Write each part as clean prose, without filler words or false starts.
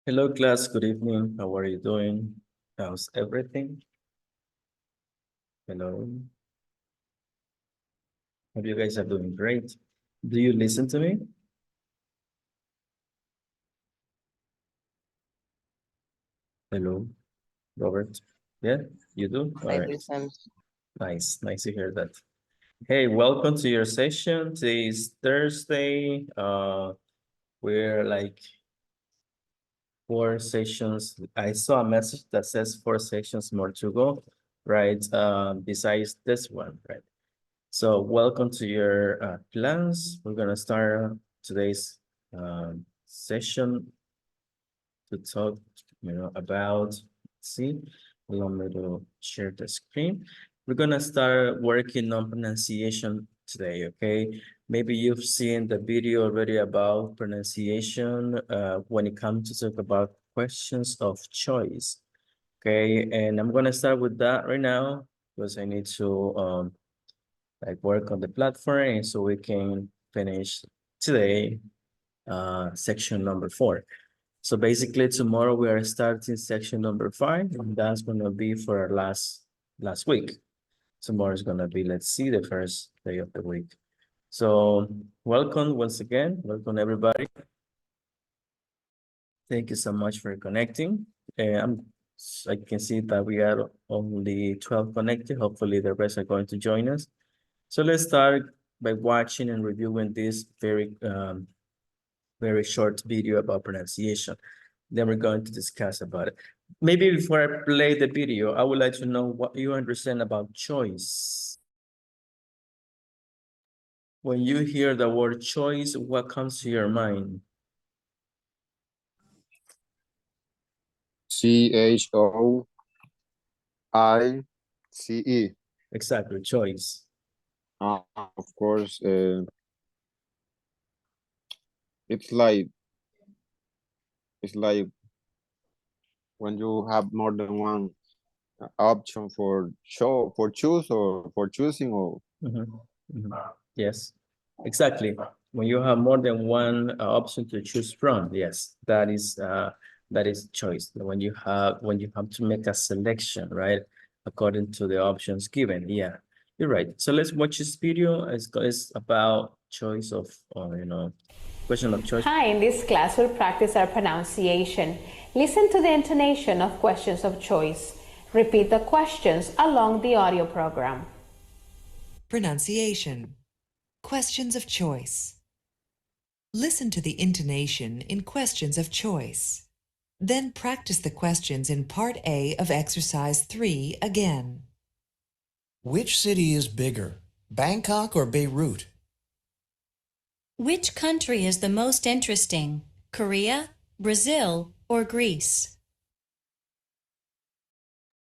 Hello, class. Good evening. How are you doing? How's everything? Hello. Hope you guys are doing great. Do you listen to me? Hello, Robert. Yeah, you do? All I right. listen. Nice. Nice to hear that. Hey, welcome to your session. Today is Thursday. We're like 4 sessions. I saw a message that says 4 sessions more to go, right? Besides this one, right? So welcome to your class. We're gonna start today's session to talk, about, see, allow me to share the screen. We're gonna start working on pronunciation today, okay? Maybe you've seen the video already about pronunciation when it comes to talk about questions of choice, okay? And I'm gonna start with that right now because I need to like work on the platform and so we can finish today section number 4. So basically tomorrow we are starting section number 5 and that's going to be for our last week. Tomorrow is going to be, let's see, the first day of the week. So welcome once again. Everybody. Thank you so much for connecting. I can see that we are only 12 connected. Hopefully the rest are going to join us. So let's start by watching and reviewing this very short video about pronunciation. Then we're going to discuss about it. Maybe before I play the video, I would like to know what you understand about choice. When you hear the word choice, what comes to your mind? CHOICE. Exactly, choice. Of course, it's like when you have more than one option for choose or for choosing or Yes, exactly. When you have more than one option to choose from, yes, that is choice. When you have to make a selection, right, according to the options given. Yeah, you're right. So let's watch this video. It's about choice of, question of choice. Hi, in this class we'll practice our pronunciation. Listen to the intonation of questions of choice. Repeat the questions along the audio program. Pronunciation. Questions of choice. Listen to the intonation in questions of choice. Then practice the questions in Part A of Exercise 3 again. Which city is bigger, Bangkok or Beirut? Which country is the most interesting, Korea, Brazil, or Greece?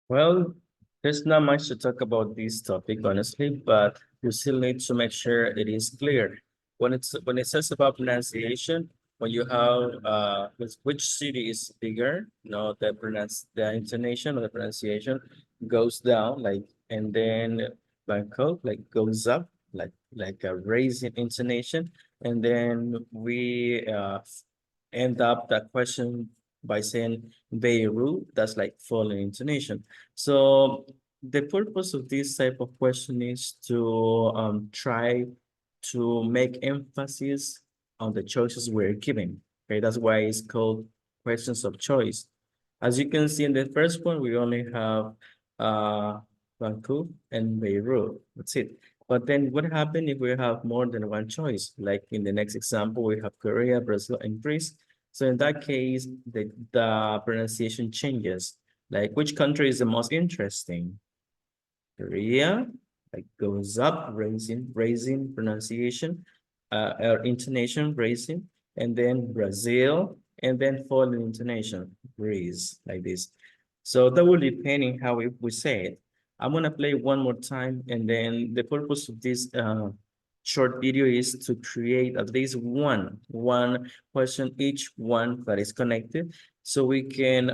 Well, there's not much to talk about this topic, honestly, but you still need to make sure it is clear. When it says about pronunciation, when you have which city is bigger, the intonation or the pronunciation goes down, and then Bangkok goes up, like a raising intonation, and then we end up that question by saying Beirut, that's like falling intonation. So the purpose of this type of question is to try to make emphasis on the choices we're giving. Okay, that's why it's called questions of choice. As you can see in the first one, we only have Bangkok and Beirut. That's it. But then what happens if we have more than one choice? Like in the next example, we have Korea, Brazil, and Greece. So in that case, the pronunciation changes. Like which country is the most interesting? Korea, like goes up, raising pronunciation, or intonation, raising, and then Brazil, and then falling intonation, Greece, like this. So that will depend on how we say it. I'm gonna play one more time, and then the purpose of this short video is to create at least one question, each one that is connected, so we can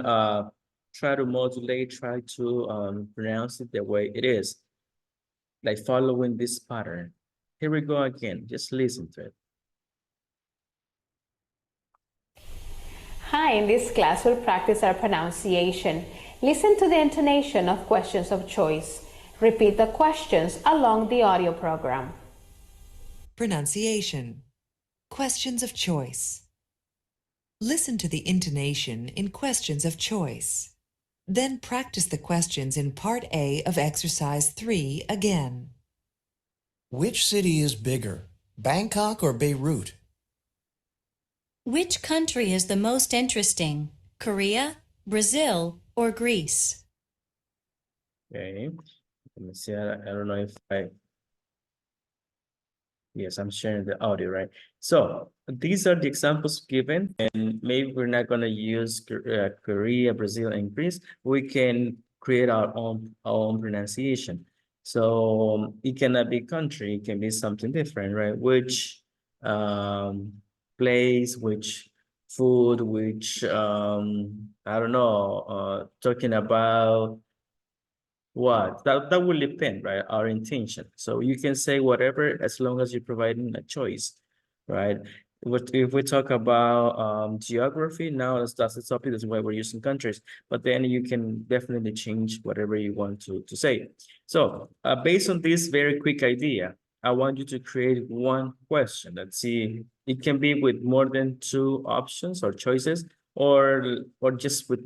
try to modulate, try to pronounce it the way it is, like following this pattern. Here we go again, just listen to it. Hi, in this class we'll practice our pronunciation. Listen to the intonation of questions of choice. Repeat the questions along the audio program. Pronunciation. Questions of choice. Listen to the intonation in questions of choice. Then practice the questions in Part A of Exercise 3 again. Which city is bigger, Bangkok or Beirut? Which country is the most interesting, Korea, Brazil, or Greece? Okay, let me see. I don't know if yes, I'm sharing the audio, right? So these are the examples given, and maybe we're not going to use Korea, Brazil, and Greece. We can create our own pronunciation. So it cannot be country, it can be something different, right? Which place, which food, which I don't know, talking about what that will depend, right? Our intention. So you can say whatever as long as you're providing a choice, right? If we talk about geography, now that's the topic, that's why we're using countries, but then you can definitely change whatever you want to say. So based on this very quick idea, I want you to create one question. Let's see, it can be with more than two options or choices, or just with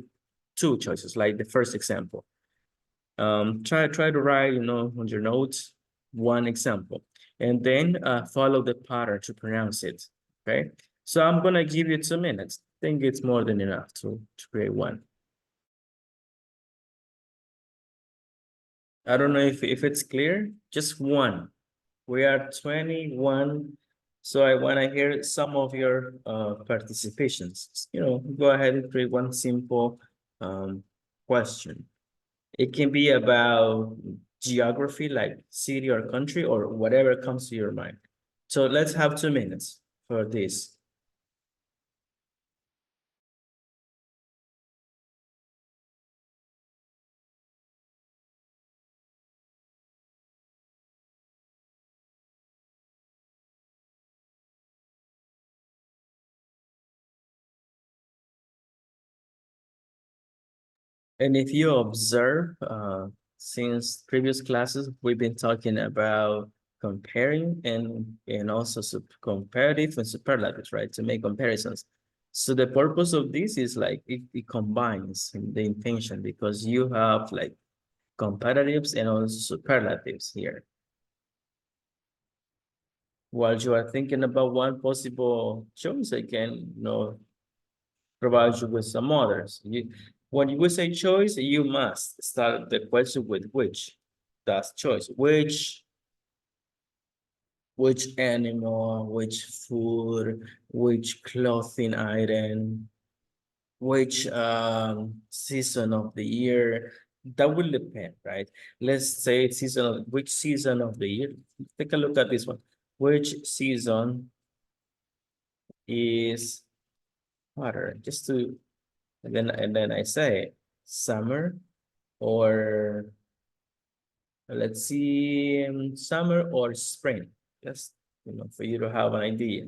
two choices, like the first example. Try to write, on your notes, one example, and then follow the pattern to pronounce it. Okay, so I'm gonna give you 2 minutes. I think it's more than enough to create one. I don't know if it's clear. Just one. We are 21, so I want to hear some of your participations. Go ahead and create one simple question. It can be about geography, like city or country, or whatever comes to your mind. So let's have 2 minutes for this. And if you observe, since previous classes, we've been talking about comparing and also comparative and superlatives, right? To make comparisons. So the purpose of this is like it combines the intention, because you have like comparatives and also superlatives here. While you are thinking about one possible choice, I can, provide you with some others. When you say choice, you must start the question with which. That's choice. Which animal, which food, which clothing item, which season of the year. That will depend, right? Let's say which season of the year. Take a look at this one. Which season is hotter? Just to and then I say summer, or let's see, summer or spring. Just for you to have an idea.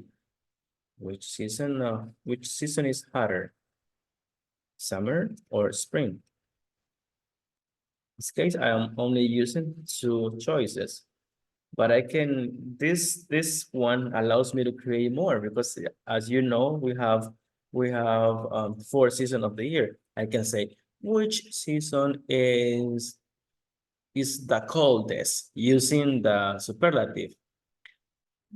Which season is hotter? Summer or spring? In this case, I am only using two choices. But I can, this one allows me to create more, because as you know, we have 4 seasons of the year. I can say, which season is the coldest, using the superlative.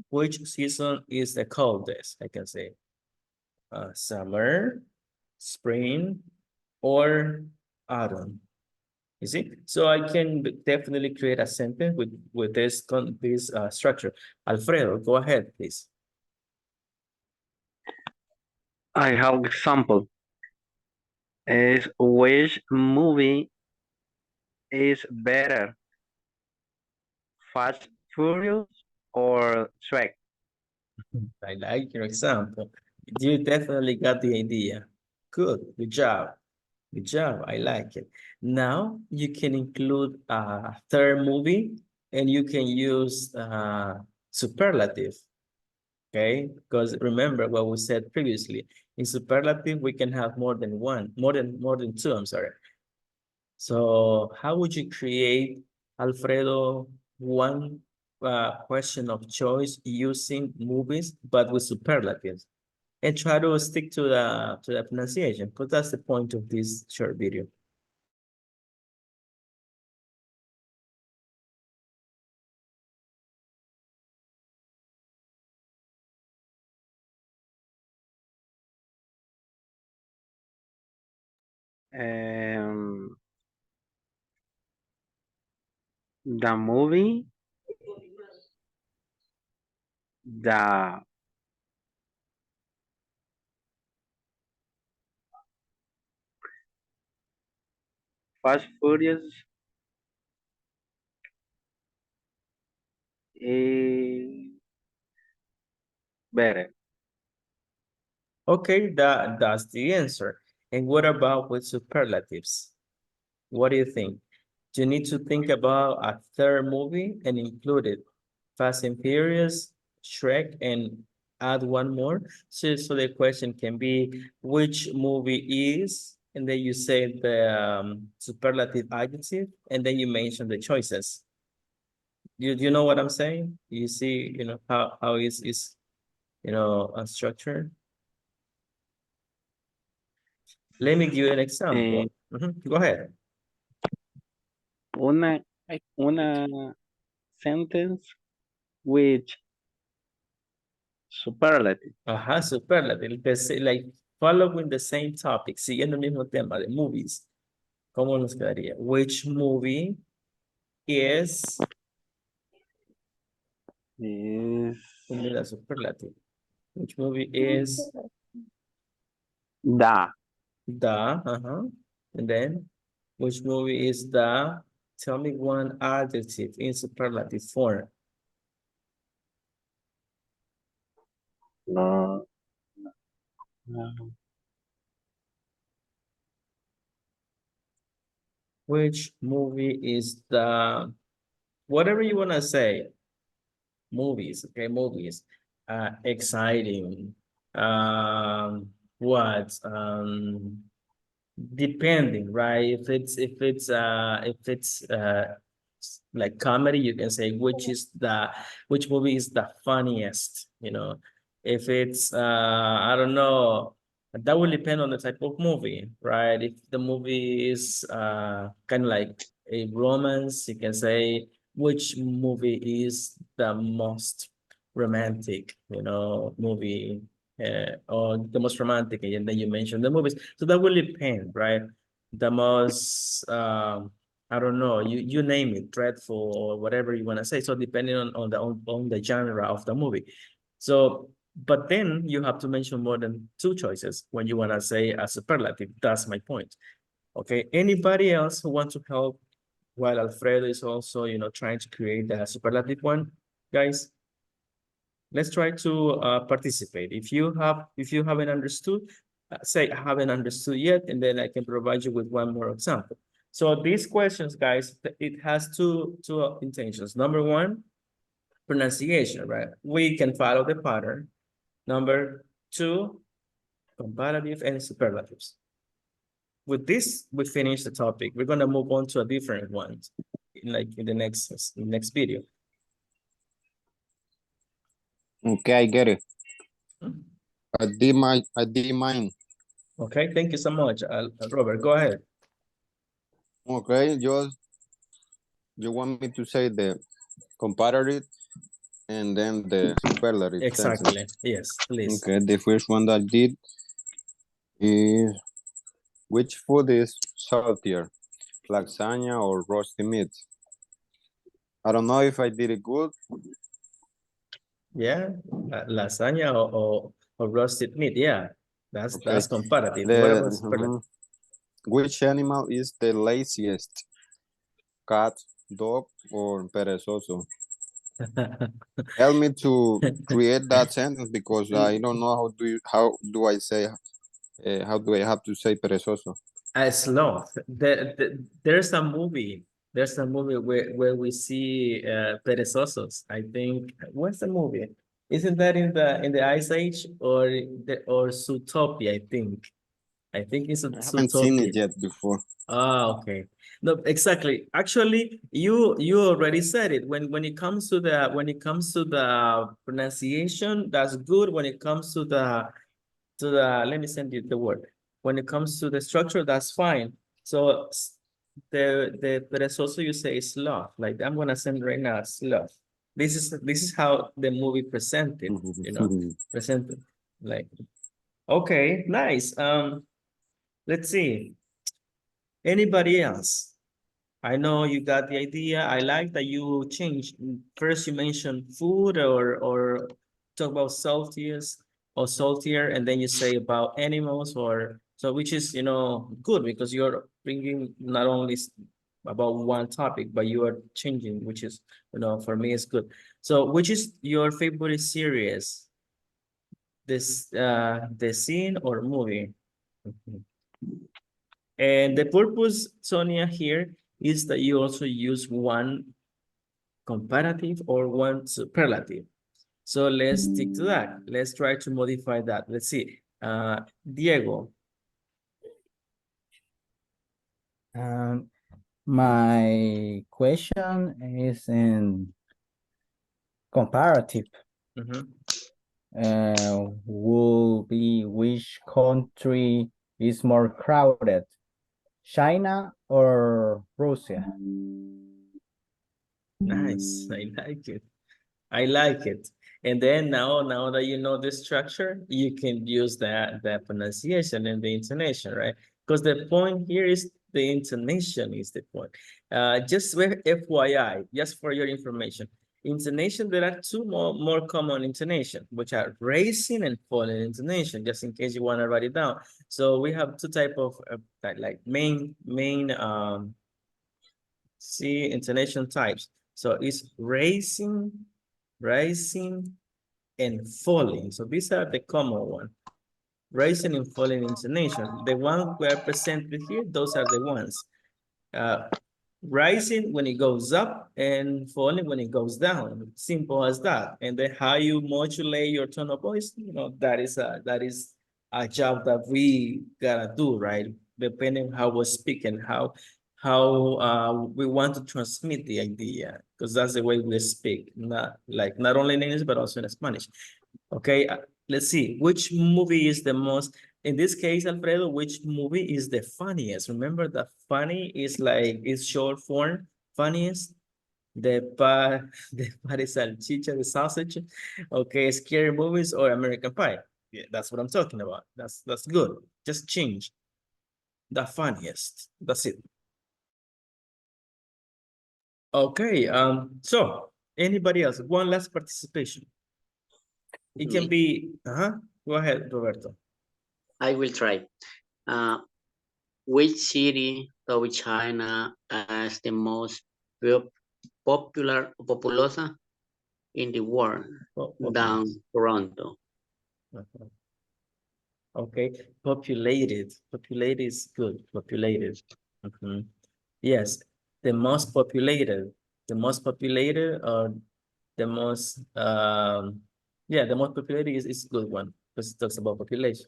Which season is the coldest? I can say summer, spring, or autumn. You see, so I can definitely create a sentence with this structure. Alfredo, go ahead, please. I have example. Is which movie is better? Fast Furious or Shrek? I like your example. You definitely got the idea. Good job. Good job. I like it. Now you can include a third movie, and you can use superlative. Okay, because remember what we said previously. In superlative, we can have more than one, more than two, I'm sorry. So how would you create, Alfredo, one question of choice using movies, but with superlatives? And try to stick to the pronunciation, because that's the point of this short video. The movie, the Fast Furious is better. Okay, that's the answer. And what about with superlatives? What do you think? You need to think about a third movie and include it. Fast and Furious, Shrek, and add one more. So the question can be, which movie is, and then you say the superlative adjective, and then you mention the choices. You know what I'm saying? You see, how is structured. Let me give you an example. Go ahead. Una sentence with superlative. Superlative. Like following the same topic, siguiendo el mismo tema de movies. ¿Cómo nos quedaría? Which movie is la superlative? Which movie is The. And then, which movie is the, tell me one adjective in superlative form. No. Which movie is the, whatever you want to say, movies, okay, movies, exciting, what, depending, right? If it's like comedy, you can say which movie is the funniest, if it's I don't know, that will depend on the type of movie, right? If the movie is kind of like a romance, you can say which movie is the most romantic, movie, or the most romantic, and then you mentioned the movies. So that will depend, right? The most I don't know, you name it, dreadful or whatever you want to say. So depending on the genre of the movie. So, but then you have to mention more than two choices when you want to say a superlative. That's my point. Okay, anybody else who wants to help while Alfredo is also, trying to create the superlative one, guys? Let's try to participate. If you haven't understood, say I haven't understood yet, and then I can provide you with one more example. So these questions, guys, it has two intentions. Number one, pronunciation, right? We can follow the pattern. Number two, comparative and superlatives. With this, we finish the topic. We're gonna move on to a different one, in the next video. Okay, I get it. I did mine. Okay, thank you so much, Robert. Go ahead. Okay, you want me to say the comparative and then the superlative Exactly. sentence. Yes, please. Okay, the first one that I did is, which food is saltier, lasagna or roasted meat? I don't know if I did it good. Yeah, lasagna or roasted meat. Yeah, that's Okay. comparative. What about superlative? Which animal is the laziest? Cat, dog, or perezoso? Help me to create that sentence because I don't know how do I have to say perezoso? Sloth. There's a movie. There's a movie where we see perezosos. I think. What's the movie? Isn't that in the Ice Age or Zootopia? I think it's a I haven't seen Zootopia. it yet before. Ah, okay. No, exactly. Actually, you already said it. When it comes to the pronunciation, that's good. When it comes to the let me send you the word. When it comes to the structure, that's fine. So the perezoso you say is sloth. Like I'm gonna send right now sloth. This is how the movie presented, presented. Like, okay, nice. Let's see. Anybody else? I know you got the idea. I like that you changed. First, you mentioned food or talk about saltier, and then you say about animals or so, which is good because you're bringing not only about one topic, but you are changing, which is for me it's good. So, which is your favorite series? The scene or movie? And the purpose, Sonia, here is that you also use one comparative or one superlative. So let's stick to that. Let's try to modify that. Let's see. Diego. My question is in comparative. Will be which country is more crowded, China or Russia? Nice. I like it. I like it. And then now that you know the structure, you can use that pronunciation and the intonation, right? Because the point here is the intonation is the point. Just FYI, just for your information. Intonation, there are two more common intonation, which are raising and falling intonation, just in case you want to write it down. So we have two type of like main intonation types. So it's raising, rising, and falling. So these are the common one. Rising and falling intonation. The one we are presented here, those are the ones. Rising when it goes up and falling when it goes down. Simple as that. And then how you modulate your tone of voice, that is a job that we gotta do, right? Depending how we're speaking, how we want to transmit the idea, because that's the way we speak, not only in English but also in Spanish. Okay, let's see which movie is the most. In this case, Alfredo, which movie is the funniest? Remember that funny is short form funniest. The pie salchicha, the sausage. Okay, scary movies or American Pie. Yeah, that's what I'm talking about. That's good. Just change the funniest. That's it. Okay, so anybody else? One last participation. It can be, go ahead, Roberto. I will try. Which city of China is the most populosa in the world than Toronto? Okay, populated. Populated is good. Populated. Yes, the most populated. The most populated or the most the most populated is a good one because it talks about population.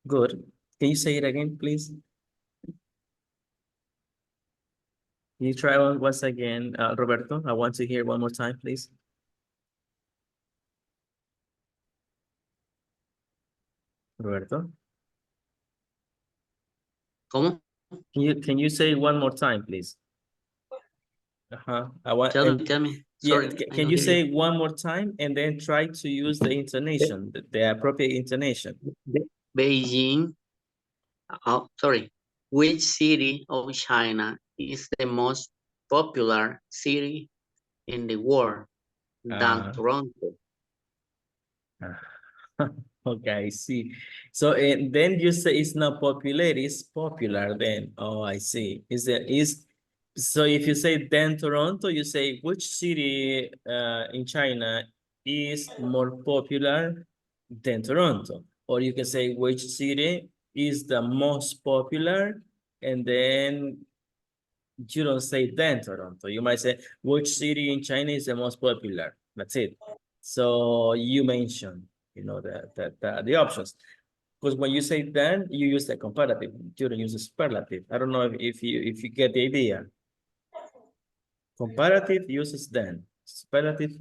Good. Can you say it again, please? Can you try once again, Roberto? I want to hear one more time, please. Roberto? ¿Cómo? Can you say it one more time, please? I want. Tell me. Sorry, can you say it one more time and then try to use the intonation, the appropriate intonation? Beijing. Oh, sorry. Which city of China is the most popular city in the world than Toronto? Okay, I see. So then you say it's not popular, it's popular then. Oh, I see. So if you say then Toronto, you say which city in China is more popular than Toronto? Or you can say which city is the most popular, and then you don't say then Toronto. You might say which city in China is the most popular. That's it. So you mentioned, the options. Because when you say then, you use the comparative. You don't use the superlative. I don't know if you get the idea. Comparative uses then. Superlative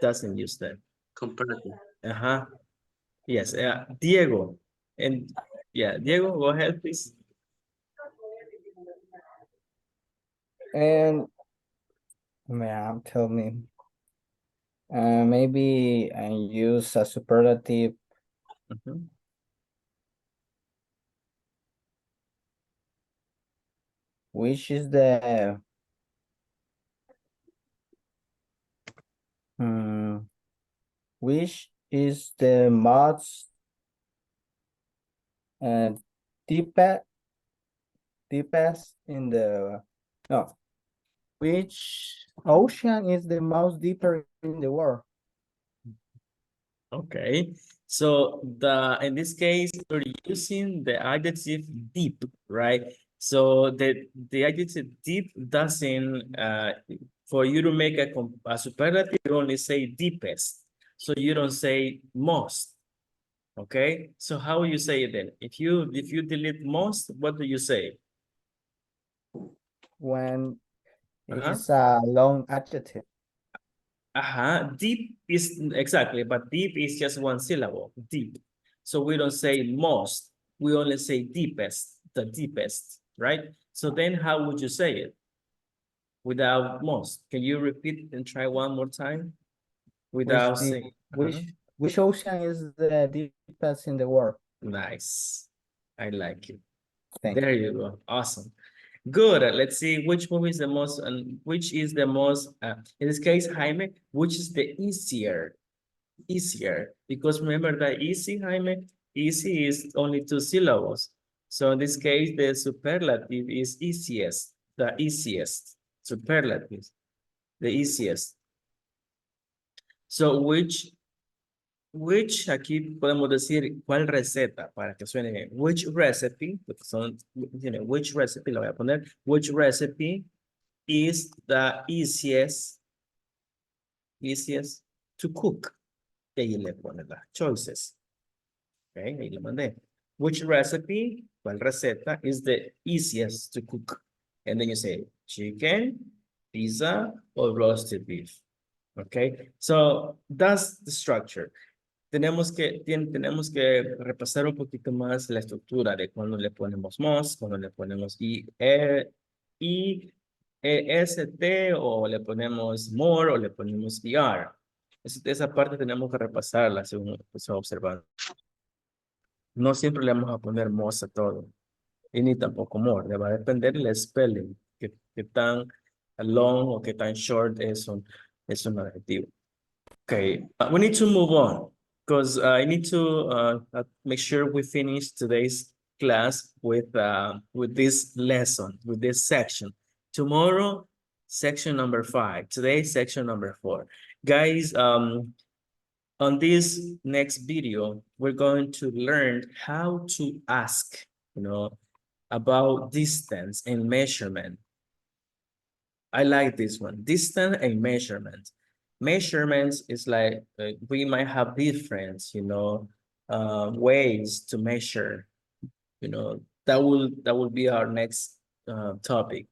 doesn't use then. Comparative. Uh-huh. Yes. Diego. And yeah, Diego, go ahead, please. And ma'am, tell me. Maybe I use a superlative. Mhm. Which is the which is the most deepest in the no, which ocean is the most deeper in the world? Okay. So in this case, we're using the adjective deep, right? So the adjective deep doesn't for you to make a superlative, you only say deepest. So you don't say most. Okay. So how will you say it then? If you delete most, what do you say? When Uh-huh. it's a long adjective. Deep is exactly, but deep is just one syllable, deep. So we don't say most, we only say deepest, the deepest, right? So then how would you say it without most? Can you repeat and try one more time without saying? Which ocean is the deepest in the world? Nice. I like it. Thank There you go. Awesome. Good. Let's see which movie is the most, and which is the most, in this case, Jaime, which is the easier, because remember that easy, Jaime, easy is only 2 syllables. So in this case, the superlative is easiest, the easiest, superlative, the easiest. So which aquí podemos decir cuál receta para que suene bien. Which recipe, porque son, which recipe, lo voy a poner, which recipe is the easiest to cook. Y ahí le pone las choices. Okay, ahí le mandé. Which recipe, cuál receta is the easiest to cook? And then you say chicken, pizza, or roasted beef. Okay, so that's the structure. Tenemos que repasar un poquito más la estructura de cuando le ponemos most, cuando le ponemos EST, o le ponemos more, o le ponemos ER. Esa parte tenemos que repasarla según se observando. No siempre le vamos a poner most a todo, y ni tampoco more. Le va a depender el spelling, que tan long o que tan short es un adjetivo. Okay, we need to move on because I need to make sure we finish today's class with this lesson, with this section. Tomorrow, section number 5. Today, section number 4. Guys, on this next video, we're going to learn how to ask, about distance and measurement. I like this one, distance and measurement. Measurements is like we might have different, ways to measure. That will be our next topic.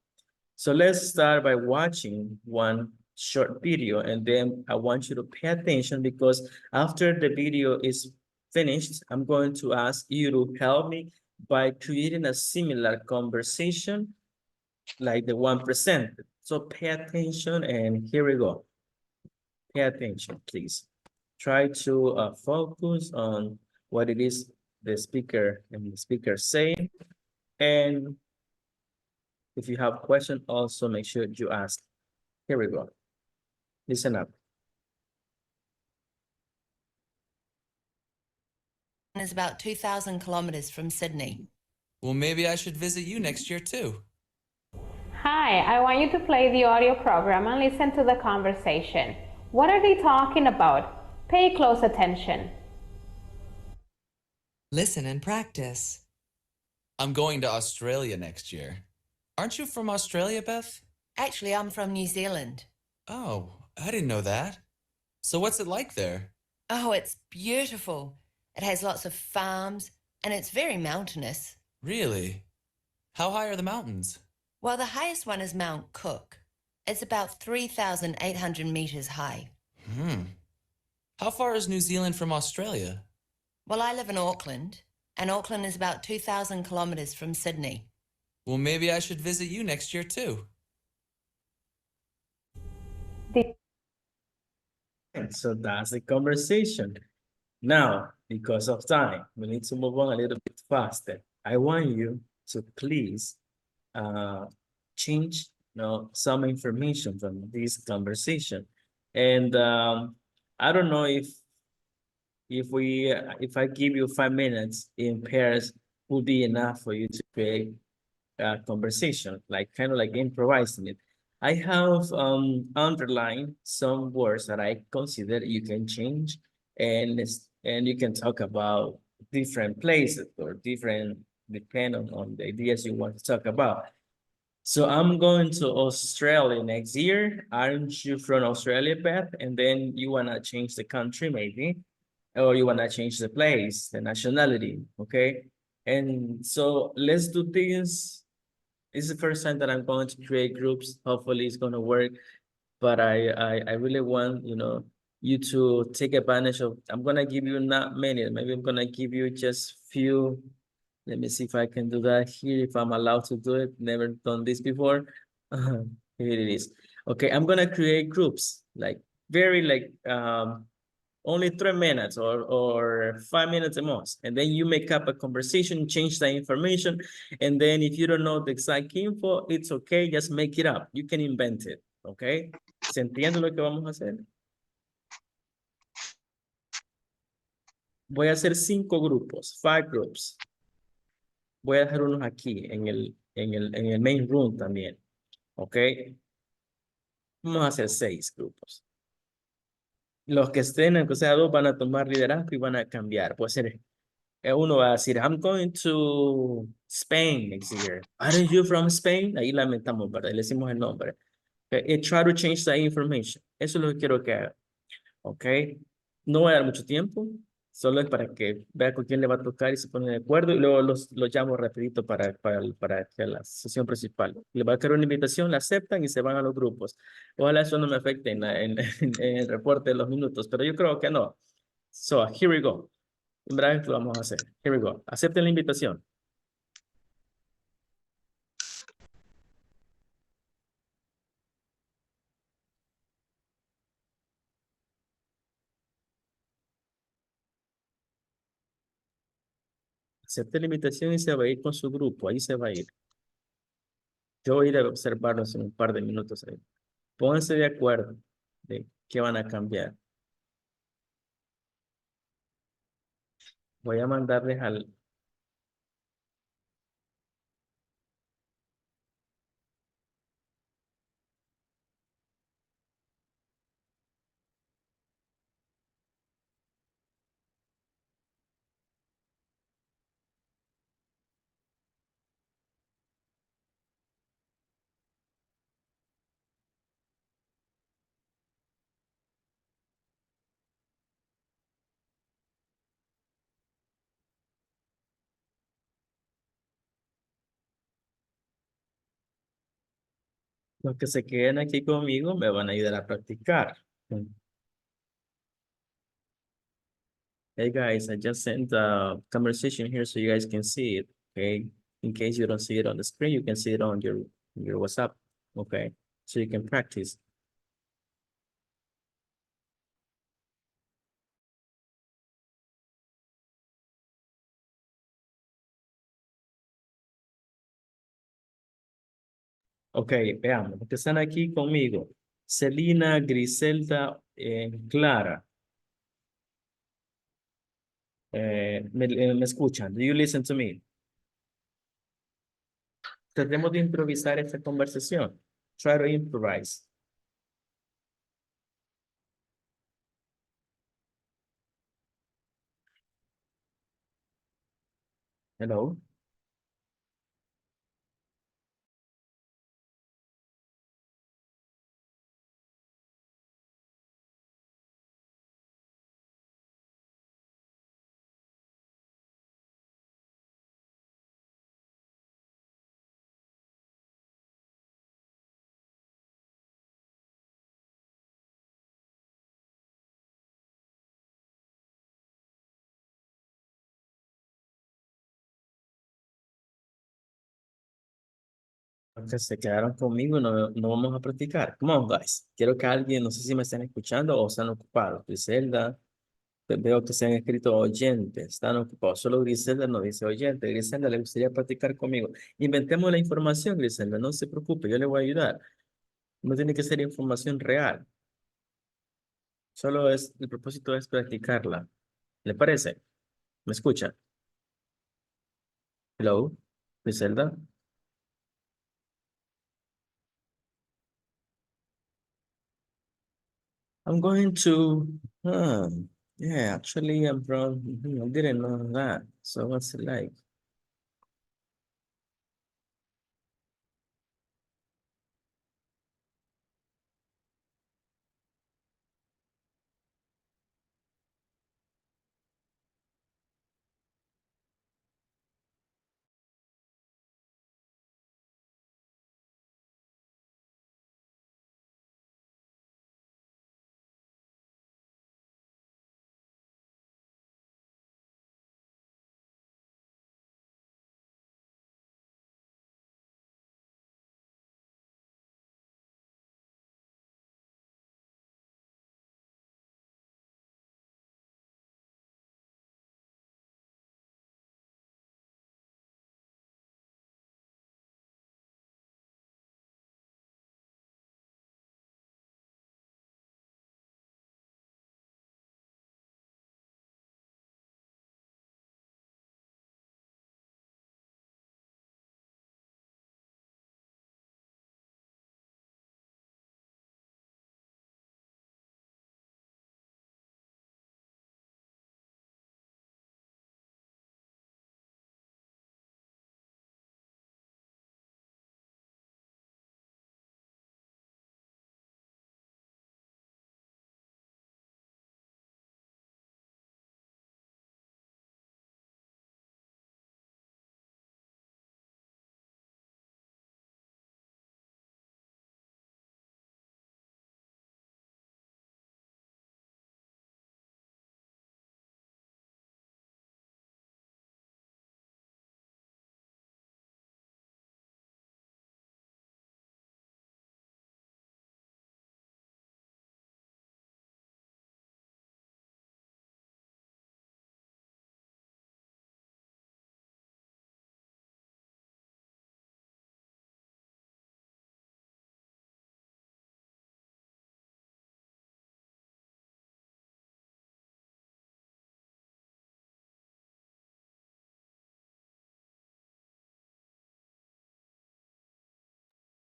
So let's start by watching one short video, and then I want you to pay attention because after the video is finished, I'm going to ask you to help me by creating a similar conversation like the one presented. So pay attention, and here we go. Pay attention, please. Try to focus on what it is the speaker saying. And if you have questions, also make sure you ask. Here we go. Listen up. Is about 2,000 kilometers from Sydney. Well, maybe I should visit you next year too. Hi, I want you to play the audio program and listen to the conversation. What are they talking about? Pay close attention. Listen and practice. I'm going to Australia next year. Aren't you from Australia, Beth? Actually, I'm from New Zealand. Oh, I didn't know that. So what's it like there? Oh, it's beautiful. It has lots of farms and it's very mountainous. Really? How high are the mountains? Well, the highest one is Mount Cook. It's about 3,800 meters high. How far is New Zealand from Australia? Well, I live in Auckland, and Auckland is about 2,000 kilometers from Sydney. Well, maybe I should visit you next year too. And so that's the conversation. Now, because of time, we need to move on a little bit faster. I want you to please change some information from this conversation. And I don't know if I give you 5 minutes in pairs will be enough for you to create a conversation, like kind of like improvising it. I have underlined some words that I consider you can change, and you can talk about different places or different, depend on the ideas you want to talk about. So I'm going to Australia next year. Aren't you from Australia, Beth? And then you wanna change the country maybe, or you wanna change the place, the nationality, okay? And so let's do this. This is the first time that I'm going to create groups. Hopefully it's gonna work, but I really want, you to take advantage of, I'm gonna give you not many, maybe I'm gonna give you just few. Let me see if I can do that here, if I'm allowed to do it. Never done this before. Here it is. Okay, I'm gonna create groups, like very like only 3 minutes or 5 minutes at most. And then you make up a conversation, change the information. And then if you don't know the exact info, it's okay, just make it up. You can invent it, okay? ¿Se entiende lo que vamos a hacer? Voy a hacer 5 grupos, 5 groups. Voy a dejar unos aquí en el main room también, ¿ok? Vamos a hacer 6 grupos. Los que estén, aunque sea 2, van a tomar liderazgo y van a cambiar. Puede ser, uno va a decir, I'm going to Spain next year. Aren't you from Spain? Ahí lamentamos, ¿verdad? Le decimos el nombre. Okay? And try to change the information. Eso es lo que quiero que haga, ¿ok? No voy a dar mucho tiempo. Solo es para que vea con quién le va a tocar y se pone de acuerdo. Y luego los llamo rapidito para que la sesión principal. Le va a caer una invitación, la aceptan y se van a los grupos. Ojalá eso no me afecte en el reporte de los minutos, pero yo creo que no. So, here we go. En verdad lo vamos a hacer. Here we go. Acepten la invitación. Acepten la invitación y se va a ir con su grupo. Ahí se va a ir. Yo voy a ir a observarlos en un par de minutos ahí. Pónganse de acuerdo de qué van a cambiar. Voy a mandarles al... Los que se queden aquí conmigo me van a ayudar a practicar. Hey guys, I just sent a conversation here so you guys can see it, okay? In case you don't see it on the screen, you can see it on your WhatsApp, okay? So you can practice. Ok, veamos, los que están aquí conmigo. Celina, Griselda, Clara. Me escuchan. Do you listen to me? Tratemos de improvisar esta conversación. Try to improvise. Hello? Que se quedaron conmigo y no vamos a practicar. Come on, guys. Quiero que alguien, no sé si me están escuchando o están ocupados. Griselda, veo que se han escrito oyentes, están ocupados. Solo Griselda no dice oyente. Griselda le gustaría practicar conmigo. Inventemos la información, Griselda, no se preocupe, yo le voy a ayudar. No tiene que ser información real. El propósito es practicarla. ¿Le parece? ¿Me escucha? Hello, Griselda. I'm going to, yeah, actually I'm from, I didn't know that. So what's it like?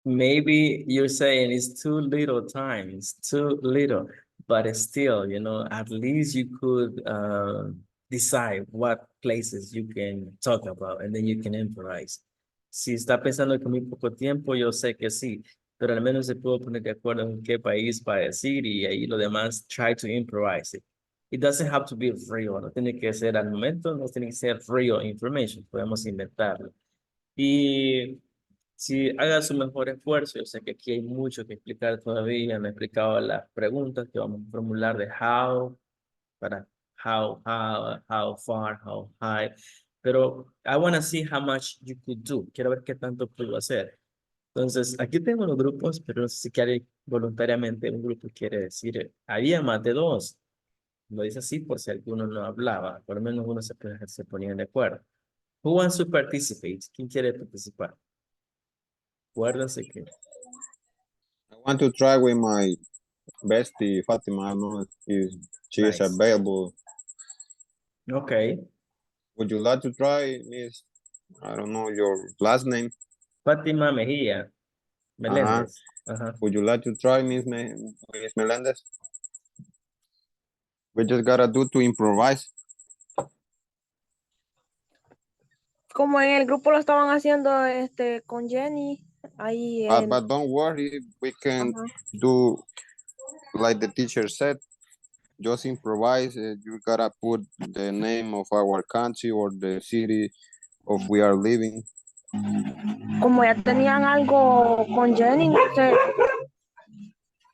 Maybe you're saying it's too little time, it's too little, but still, at least you could decide what places you can talk about and then you can improvise. Si está pensando que muy poco tiempo, yo sé que sí, pero al menos se puede poner de acuerdo en qué país va a decir y ahí lo demás, try to improvise it. It doesn't have to be real, no tiene que ser al momento, no tiene que ser real information, podemos inventarlo. Y si haga su mejor esfuerzo, yo sé que aquí hay mucho que explicar todavía, me he explicado las preguntas que vamos a formular de how, para how far, how high, pero I want to see how much you could do, quiero ver qué tanto puedo hacer. Entonces, aquí tengo los grupos, pero no sé si quiere voluntariamente un grupo quiere decir, había más de dos, lo dice así por si alguno no hablaba, por lo menos uno se ponía de acuerdo. Who wants to participate? ¿Quién quiere participar? Acuérdense que I want to try with my bestie Fatima. I don't know if she is Nice. available. Okay. Would you like to try, Miss? I don't know your last name. Fátima Mejía. Meléndez. Ajá. Would you like to try, Miss Melendez? We just gotta do to improvise. Como en el grupo lo estaban haciendo con Jenny, ahí But don't worry, we can Ajá. do like the teacher said. Just improvise. You gotta put the name of our country or the city of we are living. Como ya tenían algo con Jenny,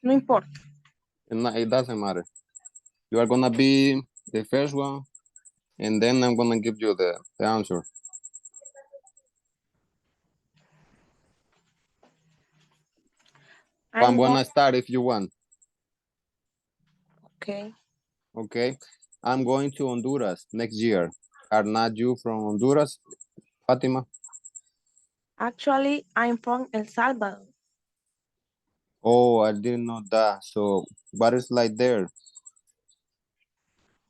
no importa. It doesn't matter. You are gonna be the first one, and then I'm gonna give you the answer. I'm I'm going, gonna start if you want. okay. Okay. I'm going to Honduras next year. Are not you from Honduras, Fatima? Actually, I'm from El Salvador. Oh, I didn't know that. So, what is like there?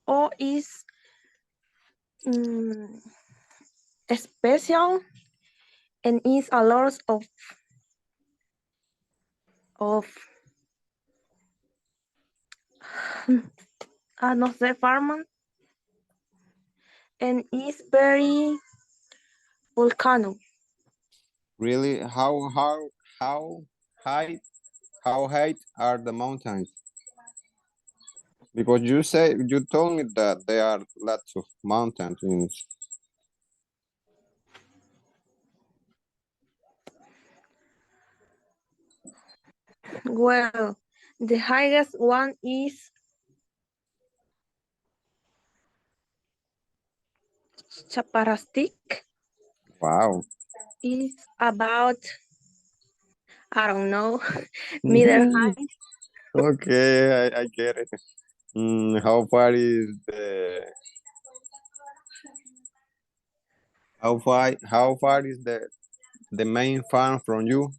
O is mm, special and is a lot of no sé, farmland and is very volcano. Really? How high how high are the mountains? Because you told me that there are lots of mountains in Well, the highest one is Chaparastic. wow. Is about, I don't know, middle height. Okay, I get it. How far is how far is the main farm from you?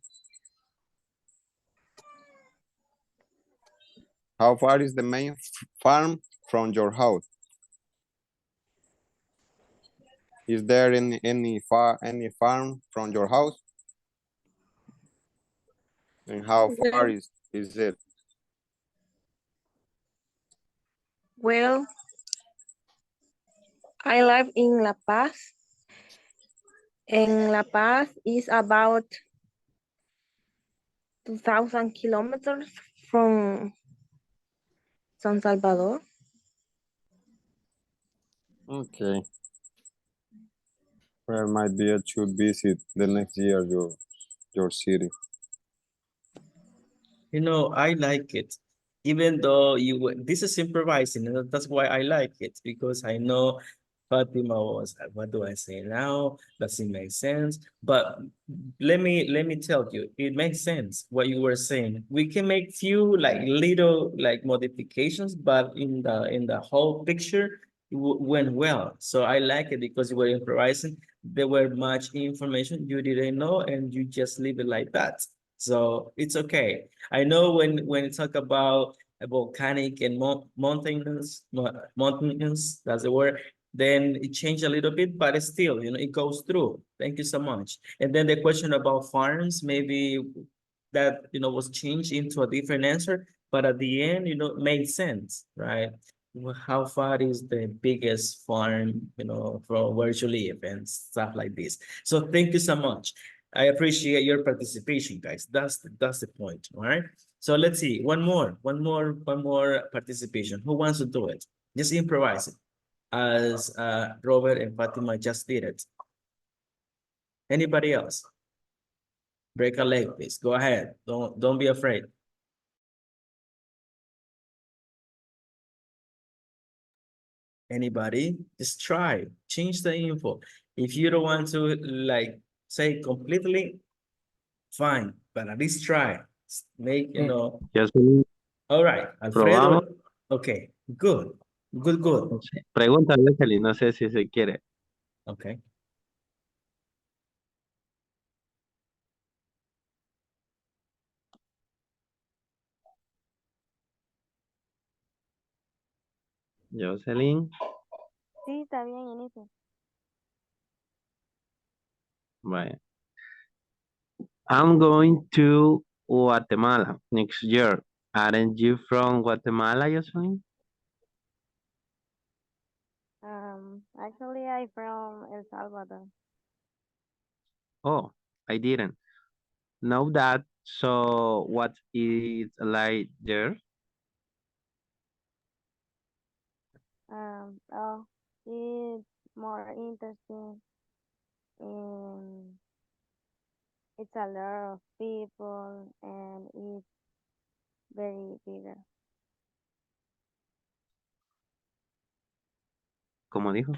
How far is the main farm from your house? Is there any farm from your house? And how far is it? Well, I live in La Paz, and La Paz is about 2,000 kilometers from San Salvador. Okay. Well, might be I should visit the next year your city. You know, I like it. Even though this is improvising, and that's why I like it, because I know Fatima was, what do I say now? Does it make sense? But let me tell you, it makes sense what you were saying. We can make few like little like modifications, but in the whole picture, it went well. So I like it because you were improvising. There were much information you didn't know, and you just leave it like that. So it's okay. I know when you talk about volcanic and mountainous, that's the word, then it changed a little bit, but it's still, it goes through. Thank you so much. And then the question about farms, maybe that, was changed into a different answer, but at the end, made sense, right? How far is the biggest farm, from where you live and stuff like this. So thank you so much. I appreciate your participation, guys. That's the point, all right? So let's see, one more participation. Who wants to do it? Just improvise it, as Robert and Fatima just did it. Anybody else? Break a leg, please. Go ahead. Don't be afraid. Anybody? Just try. Change the info. If you don't want to like say completely, fine, but at least try. Make, Yes, all right, probamos. Alfredo. Okay, good. Good. Pregúntale, Leslie, no sé si se quiere. Okay. Jocelyn. Sí, está bien, inicia. Vaya. I'm going to Guatemala next year. Aren't you from Guatemala, Jocelyn? Actually, I'm from El Salvador. Oh, I didn't know that. So what is like there? Oh, it's more interesting, and it's a lot of people, and it's very bigger. Como dijo?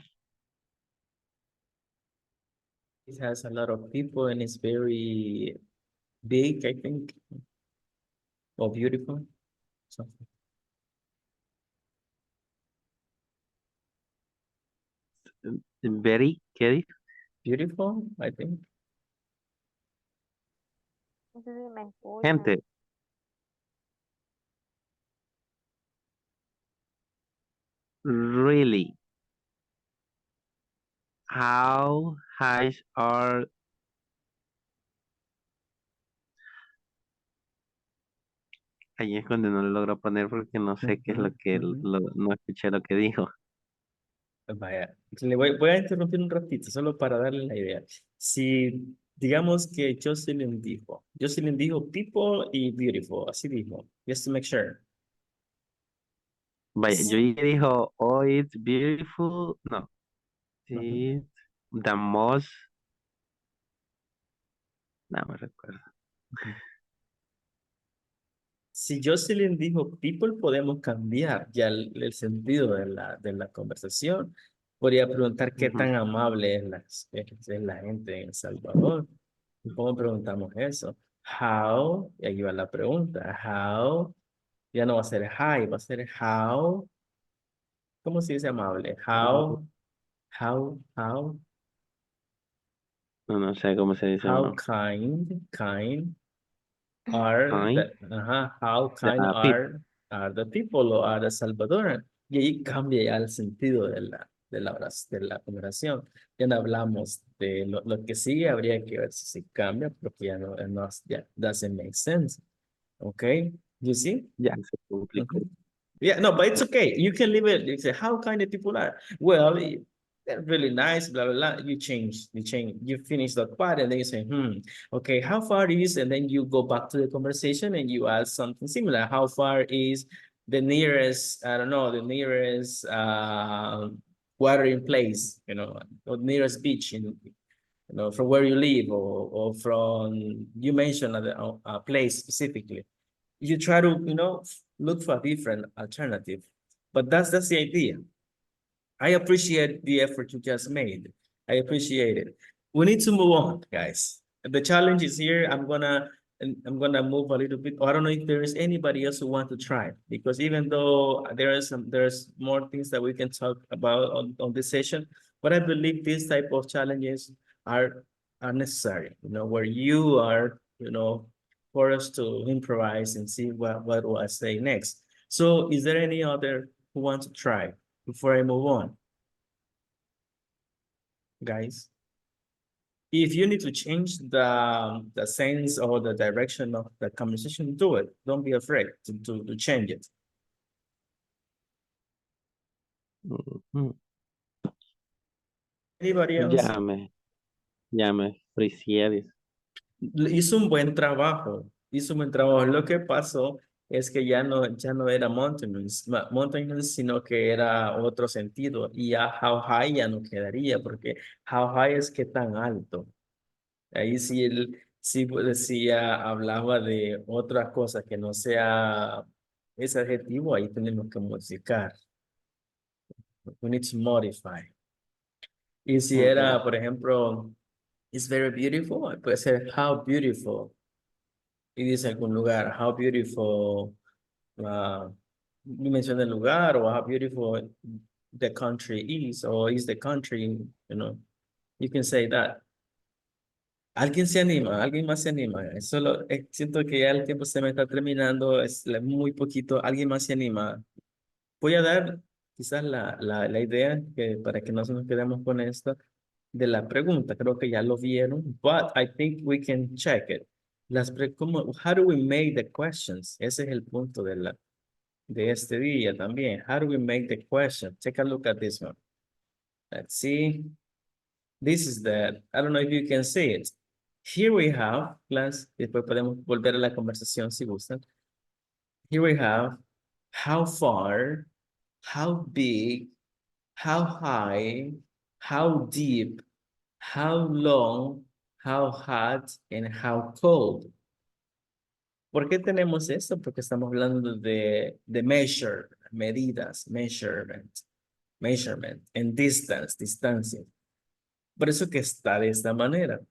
It has a lot of people and it's very big, I think. or beautiful. Something. Very, ¿qué dijo? Beautiful, I think. Gente. Really. How high are ahí es cuando no lo logro poner porque no sé qué es lo que no escuché lo que dijo. Vaya, voy a interrumpir un ratito, solo para darle la idea. Si digamos que Jocelyn dijo people y beautiful, así dijo, just to make sure. Vaya, yo dijo, oh, it's beautiful. No. It's the most. No me recuerdo. Si Jocelyn dijo people, podemos cambiar ya el sentido de la conversación. Podría preguntar qué tan amable es la gente en El Salvador. ¿Cómo preguntamos eso? How, y ahí va la pregunta. How, ya no va a ser hi, va a ser how. ¿Cómo se dice amable? How, No, no sé cómo se dice. how No. kind are Kind. how kind The people. are the people or are the Salvadoran. Y ahí cambia ya el sentido de la conversación. Ya no hablamos de lo que sigue, habría que ver si se cambia, porque ya doesn't make sense. Okay, you see? Ya se complicó. Yeah, no, but it's okay. You can leave it. You say, how kind of people are? Well, they're really nice, blah, blah, blah. You finish that part and then you say, okay, how far is, and then you go back to the conversation and you ask something similar. How far is the nearest, I don't know, the nearest watering place, or nearest beach from where you live or from, you mentioned a place specifically. You try to, look for a different alternative. But that's the idea. I appreciate the effort you just made. I appreciate it. We need to move on, guys. The challenge is here. I'm gonna move a little bit. I don't know if there is anybody else who want to try, because even though there's more things that we can talk about on this session, but I believe these type of challenges are necessary, where you are, for us to improvise and see what will I say next. So is there any other who wants to try before I move on? Guys, if you need to change the sense or the direction of the conversation, do it. Don't be afraid to change it. Anybody else? Ya me friseé. Hizo un buen trabajo. Lo que pasó es que ya no era mountainous, sino que era otro sentido. Y a how high ya no quedaría, porque how high es que tan alto. Ahí sí sí decía, hablaba de otra cosa que no sea ese adjetivo, ahí tenemos que modificar. We need to modify. Y si era, por ejemplo, it's very beautiful, puede ser how beautiful. Y dice algún lugar, how beautiful, you mentioned el lugar, or how beautiful the country is, or is the country, you can say that. ¿Alguien se anima? ¿Alguien más se anima? Solo siento que ya el tiempo se me está terminando, es muy poquito. ¿Alguien más se anima? Voy a dar quizás la idea para que no se nos quedemos con esto de la pregunta. Creo que ya lo vieron, but I think we can check it. How do we make the questions? Ese es el punto de este día también. How do we make the question? Take a look at this one. Let's see. This is I don't know if you can see it. Here we have, class, después podemos volver a la conversación si gustan. Here we have how far, how big, how high, how deep, how long, how hot, and how cold. ¿Por qué tenemos esto? Porque estamos hablando de measure, medidas, measurement, and distancia. Por eso que está de esta manera.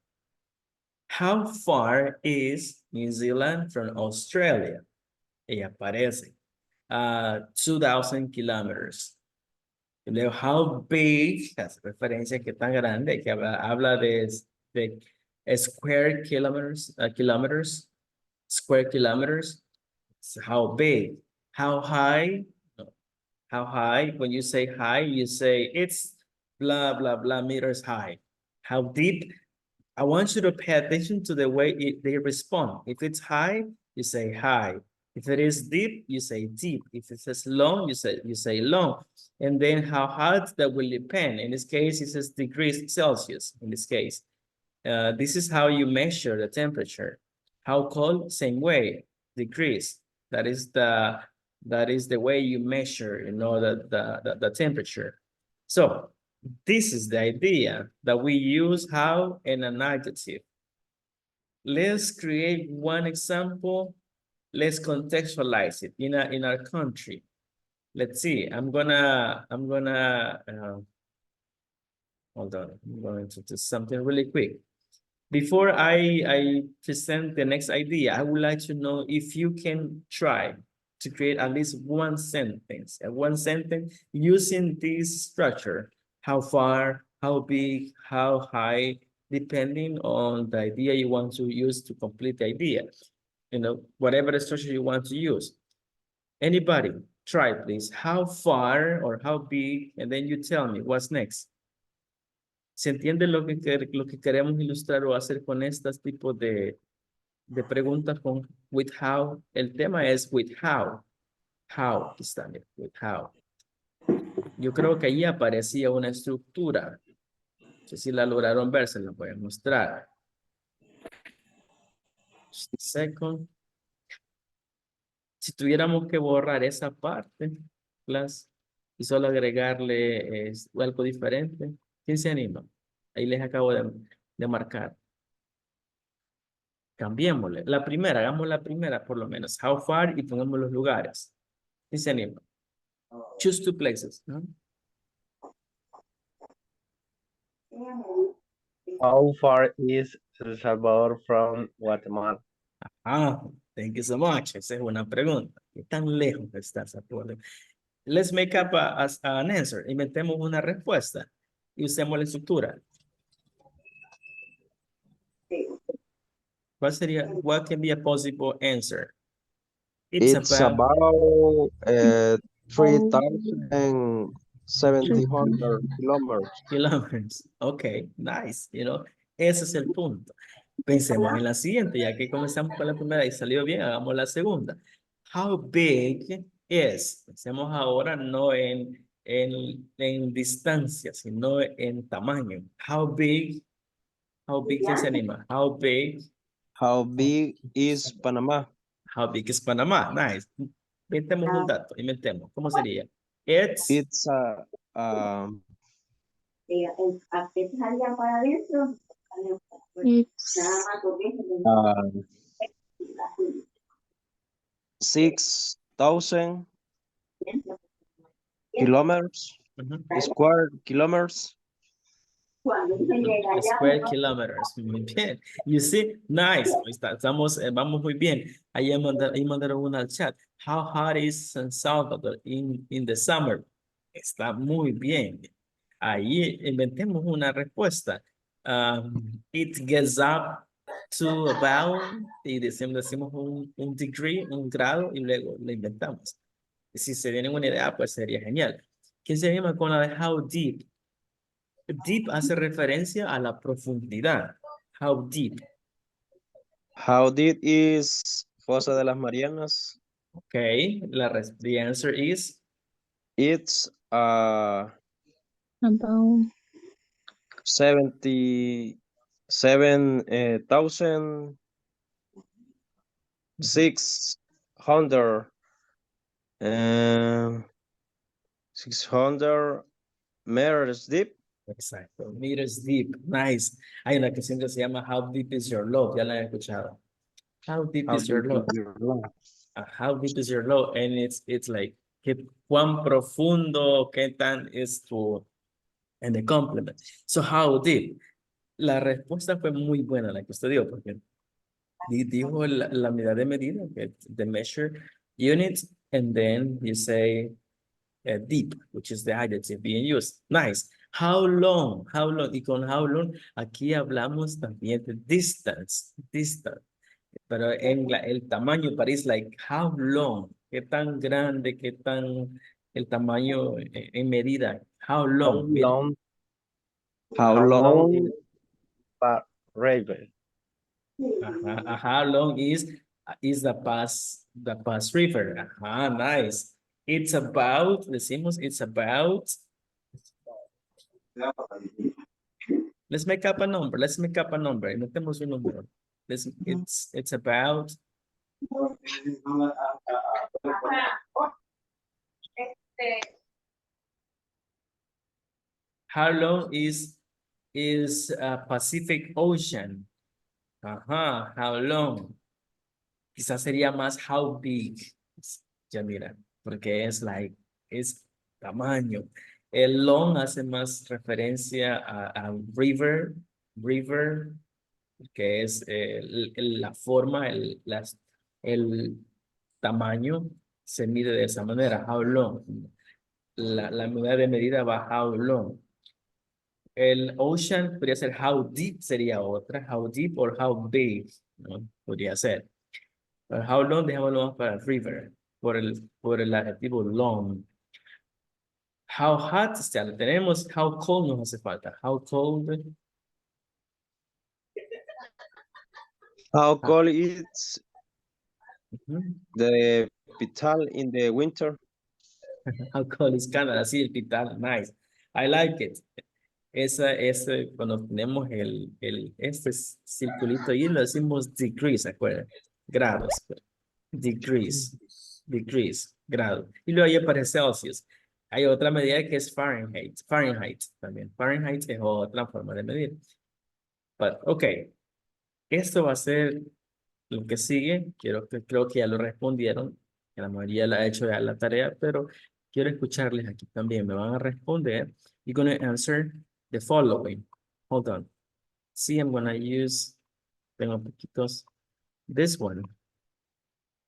How far is New Zealand from Australia? Y aparece. 2,000 kilometers. Y luego, how big, hace referencia a qué tan grande, que habla de square kilometers, square kilometers. So how big, how high, no. How high, when you say high, you say it's blah, blah, blah meters high. How deep, I want you to pay attention to the way they respond. If it's high, you say high. If it is deep, you say deep. If it says long, you say long. And then how hot, that will depend. In this case, it says degrees Celsius, in this case. This is how you measure the temperature. How cold, same way, degrees. That is the way you measure, you know, the temperature. So this is the idea that we use how and an adjective. Let's create one example. Let's contextualize it in our country. Let's see. I'm gonna hold on. I'm going to do something really quick. Before I present the next idea, I would like to know if you can try to create at least one sentence using this structure. How far, how big, how high, depending on the idea you want to use to complete the idea. You know, whatever the structure you want to use. Anybody, try please. How far or how big, and then you tell me what's next. ¿Se entiende lo que queremos ilustrar o hacer con estos tipos de preguntas con with how? El tema es with how. How, está bien, with how. Yo creo que ahí aparecía una estructura. No sé si la lograron ver, se la voy a mostrar. Just a second. Si tuviéramos que borrar esa parte, class, y solo agregarle algo diferente, ¿quién se anima? Ahí les acabo de marcar. Cambiémosle. La primera, hagamos la primera por lo menos. How far y pongamos los lugares. ¿Quién se anima? Choose two places. ¿No? How far is El Salvador from Guatemala? Thank you so much. Esa es una pregunta. ¿Qué tan lejos está Salvador? Let's make up an answer. Inventemos una respuesta y usemos la estructura. ¿Cuál sería? What can be a possible answer? It's about 3,700 kilometers. Okay, nice. You know, ese es el punto. Pensemos en la siguiente, ya que comenzamos con la primera y salió bien, hagamos la segunda. How big is? Pensemos ahora no en distancia, sino en tamaño. How big ¿quién se anima? How big is Panama? How big is Panama? Nice. Inventemos un dato, inventemos. ¿Cómo sería? It's 6,000 kilometers, square kilometers. Square kilometers. Muy bien. You see? Nice. Vamos muy bien. Ahí mandaron una al chat. How hot is San Salvador in the summer? Está muy bien. Ahí inventemos una respuesta. It gets up to about, y decimos un degree, un grado, y luego lo inventamos. Si se tienen una idea, pues sería genial. ¿Quién se anima con la de how deep? Deep hace referencia a la profundidad. How deep? How deep is Fosa de las Marianas? Okay, the answer is? It's About 600 meters deep. Exacto, meters deep. Nice. Hay una canción que se llama How Deep Is Your Love. Ya la he escuchado. How deep is your love? How deep is your love? And it's like, cuán profundo, qué tan es tu, and the complement. So how deep? La respuesta fue muy buena la que usted dio, porque dijo la unidad de medida, the measure unit, and then you say deep, which is the adjective being used. Nice. How long? How long? Y con how long, aquí hablamos también de distance. Distance. Pero en el tamaño parece like how long. ¿Qué tan grande? ¿Qué tan el tamaño en medida? How How long? long? How How long long? river? How long is the past river? Nice. It's about, decimos, it's about. Let's make up a number. Let's make up a number. Inventemos un número. It's about. How long is Pacific Ocean? How long? Quizás sería más how big. Ya mira, porque es like, es tamaño. El long hace más referencia a river, que es la forma, el tamaño se mide de esa manera. How long? La unidad de medida va how long. El ocean podría ser how deep, sería otra. How deep or how big, ¿no? Podría ser. Pero how long, dejémoslo más para river, por el adjetivo long. How hot, ya lo tenemos. How cold nos hace falta. How cold. How cold is the Pital in the winter? How cold is Canada? Sí, el pital. Nice. I like it. Cuando tenemos este circulito ahí, lo decimos degrees, ¿se acuerdan? Grados. Degrees, grado. Y luego ahí aparece Celsius. Hay otra medida que es Fahrenheit. Fahrenheit también. Fahrenheit es otra forma de medir. But, ok. Esto va a ser lo que sigue. Creo que ya lo respondieron. Que la mayoría la ha hecho ya la tarea, pero quiero escucharles aquí también. Me van a responder. You're going to answer the following. Hold on. See, I'm going to use, tengo poquitos, this one.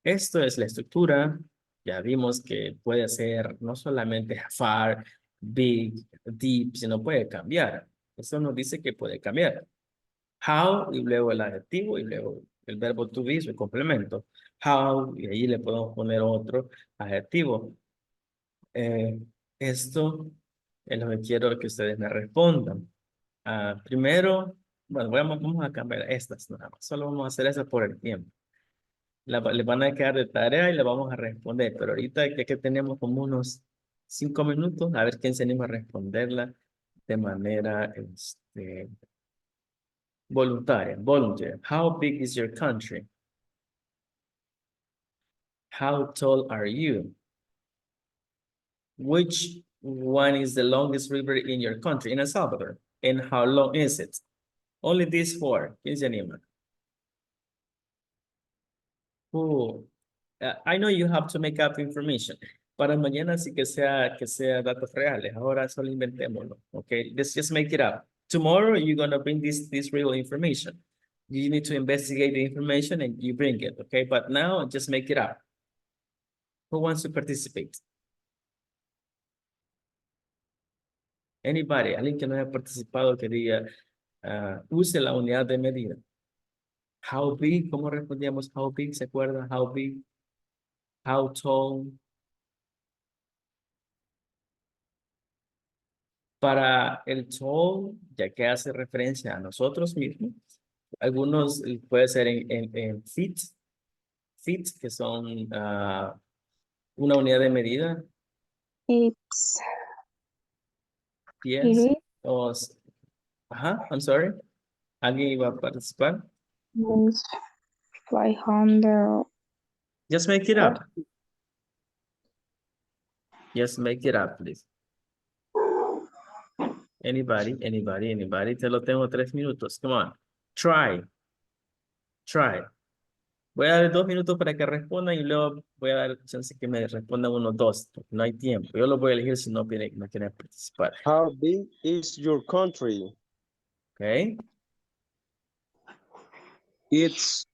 Esto es la estructura. Ya vimos que puede ser no solamente far, big, deep, sino puede cambiar. Eso nos dice que puede cambiar. How, y luego el adjetivo, y luego el verbo to be, su complemento. How, y ahí le podemos poner otro adjetivo. Esto es lo que quiero que ustedes me respondan. Primero, bueno, vamos a cambiar estas nada más. Solo vamos a hacer eso por el tiempo. Le van a quedar de tarea y le vamos a responder. Pero ahorita ya que tenemos como unos 5 minutos, a ver quién se anima a responderla de manera voluntaria. Volunteer. How big is your country? How tall are you? Which one is the longest river in your country, in El Salvador? And how long is it? Only these 4. ¿Quién se anima? I know you have to make up information. Para mañana sí que sea datos reales. Ahora solo inventémoslo. Okay, let's just make it up. Tomorrow you're gonna bring this real information. You need to investigate the information and you bring it. Okay, but now just make it up. Who wants to participate? Anybody? Alguien que no haya participado que diga use la unidad de medida. How big? ¿Cómo respondíamos? How big? ¿Se acuerdan? How big? How tall? Para el tall, ya que hace referencia a nosotros mismos, algunos puede ser en feet, que son una unidad de medida. It's Pies. I'm sorry. ¿Alguien iba a participar? 500. Just make it up. Just make it up, please. Anybody? Te lo tengo 3 minutos. Come on. Try. Voy a dar 2 minutos para que respondan y luego voy a dar chance que me respondan unos 2. No hay tiempo. Yo lo voy a elegir si no quieren participar. How big is your country? Okay. It's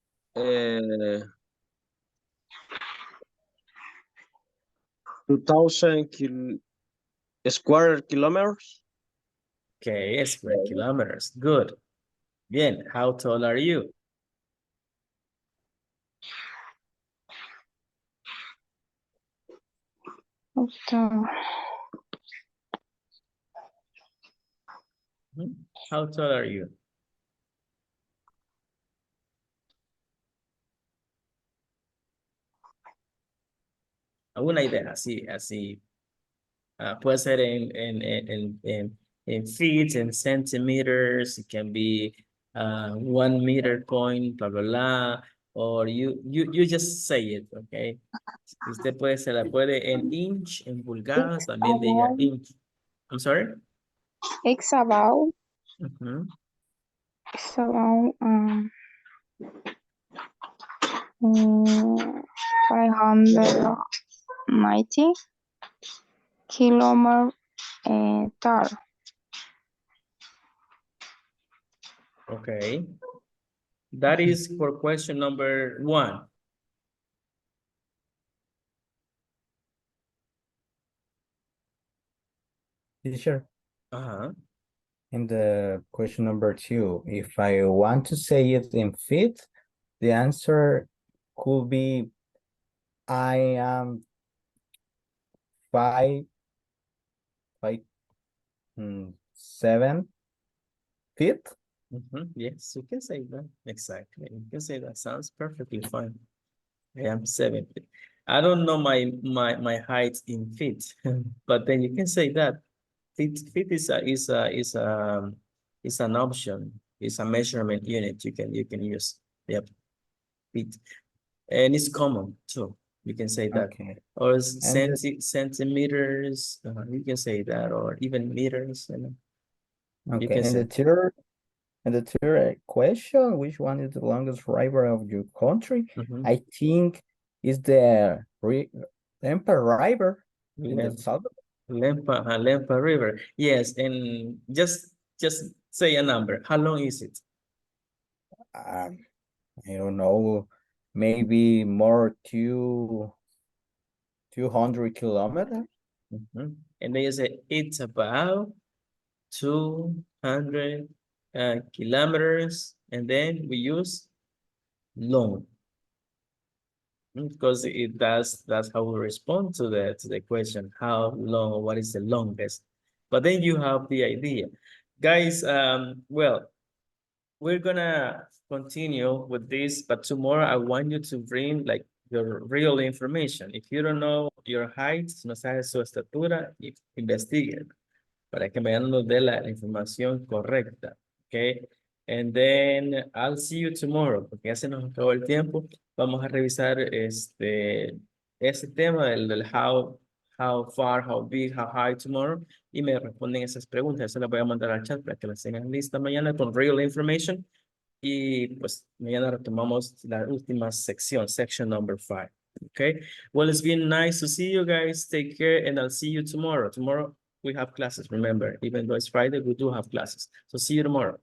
2,000 square kilometers. Okay, square kilometers. Good. Bien. How tall are you? How tall are you? Alguna idea, así. Puede ser en feet, en centimeters. It can be 1 meter point, blah, blah, blah. Or you just say it, okay? Usted se la puede en inch, en pulgadas, también diga inch. I'm sorry? It's about, Uh-huh. it's about 590 kilometers tall. Okay. That is for question number 1. Teacher, Uh-huh. in the question number 2, if I want to say it in feet, the answer could be I am 7 feet. Yes, you can say that. Exactly. You can say that. Sounds perfectly fine. I am 7 feet. I don't know my height in feet, but then you can say that. Feet is an option. It's a measurement unit you can use. Yep. Feet. And it's common too. You can say that. Okay. Or And centimeters. You can say that, or even meters. You okay, can say. And the third question, which one is the longest river of your country? I think is the Lempa River in El Salvador. Lempa River. Yes, and just say a number. How long is it? I don't know, maybe more 200 kilometers. And then you say it's about 200 kilometers, and then we use long, because that's how we respond to the question, how long, what is the longest. But then you have the idea, guys. Well, we're gonna continue with this, but tomorrow I want you to bring like your real information. If you don't know your height, no sabes su estatura, investigue para que me nos dé la información correcta. Okay. And then I'll see you tomorrow, porque ya se nos acabó el tiempo. Vamos a revisar este tema del how far, how big, how high tomorrow. Y me responden esas preguntas. Se las voy a mandar al chat para que las tengan lista mañana con real information. Y pues mañana retomamos la última sección, section number 5. Okay. Well, it's been nice to see you guys. Take care, and I'll see you tomorrow. Tomorrow we have classes. Remember, even though it's Friday, we do have classes. So see you tomorrow.